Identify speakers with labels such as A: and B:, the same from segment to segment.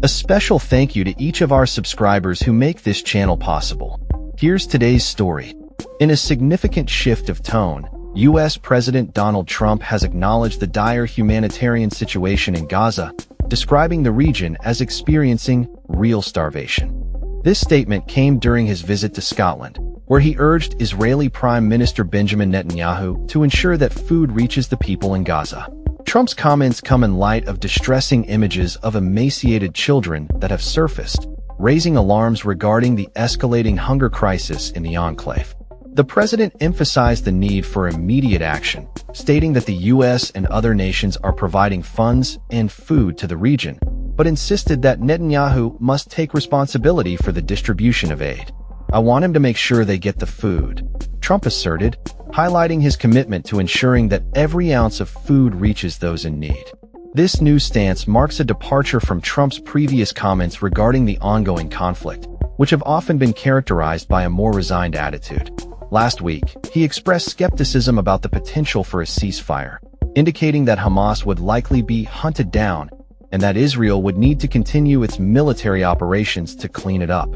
A: A special thank you to each of our subscribers who make this channel possible. Here's today's story. In a significant shift of tone, U.S. President Donald Trump has acknowledged the dire humanitarian situation in Gaza, describing the region as experiencing real starvation. This statement came during his visit to Scotland, where he urged Israeli Prime Minister Benjamin Netanyahu to ensure that food reaches the people in Gaza. Trump's comments come in light of distressing images of emaciated children that have surfaced, raising alarms regarding the escalating hunger crisis in the enclave. The president emphasized the need for immediate action, stating that the U.S. and other nations are providing funds and food to the region, but insisted that Netanyahu must take responsibility for the distribution of aid. "I want him to make sure they get the food," Trump asserted, highlighting his commitment to ensuring that every ounce of food reaches those in need. This new stance marks a departure from Trump's previous comments regarding the ongoing conflict, which have often been characterized by a more resigned attitude. Last week, he expressed skepticism about the potential for a ceasefire, indicating that Hamas would likely be hunted down and that Israel would need to continue its military operations to clean it up.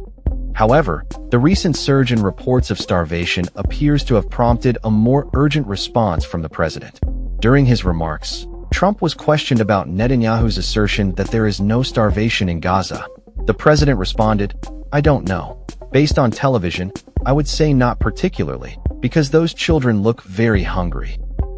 A: However, the recent surge in reports of starvation appears to have prompted a more urgent response from the president. During his remarks, Trump was questioned about Netanyahu's assertion that there is no starvation in Gaza. The president responded, "I don't know. Based on television, I would say not particularly, because those children look very hungry."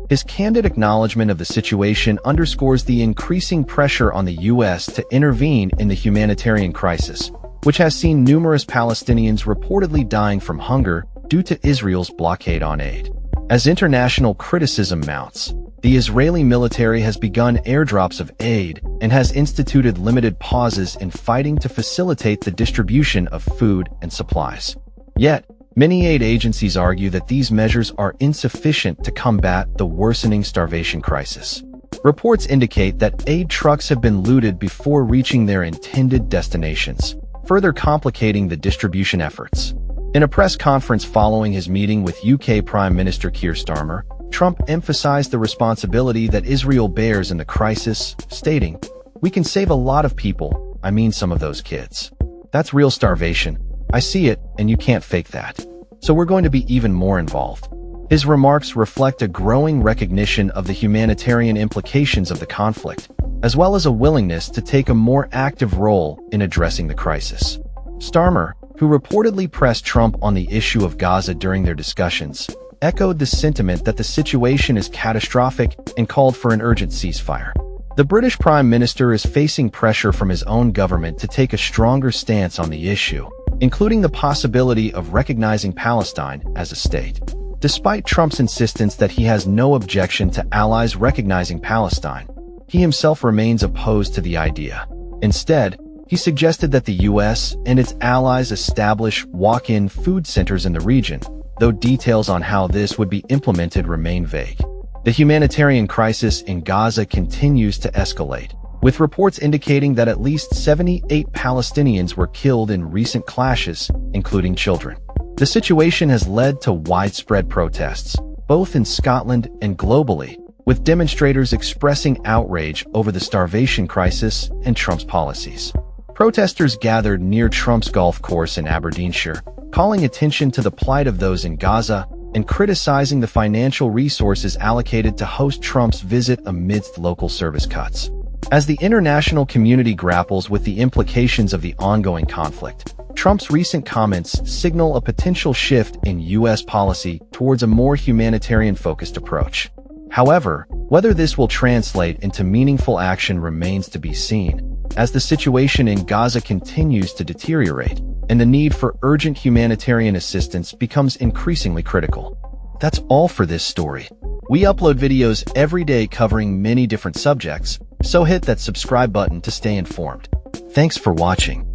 A: His candid acknowledgement of the situation underscores the increasing pressure on the U.S. to intervene in the humanitarian crisis, which has seen numerous Palestinians reportedly dying from hunger due to Israel's blockade on aid. As international criticism mounts, the Israeli military has begun airdrops of aid and has instituted limited pauses in fighting to facilitate the distribution of food and supplies. Yet, many aid agencies argue that these measures are insufficient to combat the worsening starvation crisis. Reports indicate that aid trucks have been looted before reaching their intended destinations, further complicating the distribution efforts. In a press conference following his meeting with UK Prime Minister Keir Starmer, Trump emphasized the responsibility that Israel bears in the crisis, stating, "We can save a lot of people, I mean some of those kids. That's real starvation. I see it, and you can't fake that. So we're going to be even more involved." His remarks reflect a growing recognition of the humanitarian implications of the conflict, as well as a willingness to take a more active role in addressing the crisis. Starmer, who reportedly pressed Trump on the issue of Gaza during their discussions, echoed the sentiment that the situation is catastrophic and called for an urgent ceasefire. The British Prime Minister is facing pressure from his own government to take a stronger stance on the issue, including the possibility of recognizing Palestine as a state. Despite Trump's insistence that he has no objection to allies recognizing Palestine, he himself remains opposed to the idea. Instead, he suggested that the U.S. and its allies establish walk-in food centers in the region, though details on how this would be implemented remain vague. The humanitarian crisis in Gaza continues to escalate, with reports indicating that at least 78 Palestinians were killed in recent clashes, including children. The situation has led to widespread protests, both in Scotland and globally, with demonstrators expressing outrage over the starvation crisis and Trump's policies. Protesters gathered near Trump's golf course in Aberdeenshire, calling attention to the plight of those in Gaza and criticizing the financial resources allocated to host Trump's visit amidst local service cuts. As the international community grapples with the implications of the ongoing conflict, Trump's recent comments signal a potential shift in U.S. policy towards a more humanitarian-focused approach. However, whether this will translate into meaningful action remains to be seen, as the situation in Gaza continues to deteriorate and the need for urgent humanitarian assistance becomes increasingly critical. That's all for this story. We upload videos every day covering many different subjects, so hit that subscribe button to stay informed. Thanks for watching.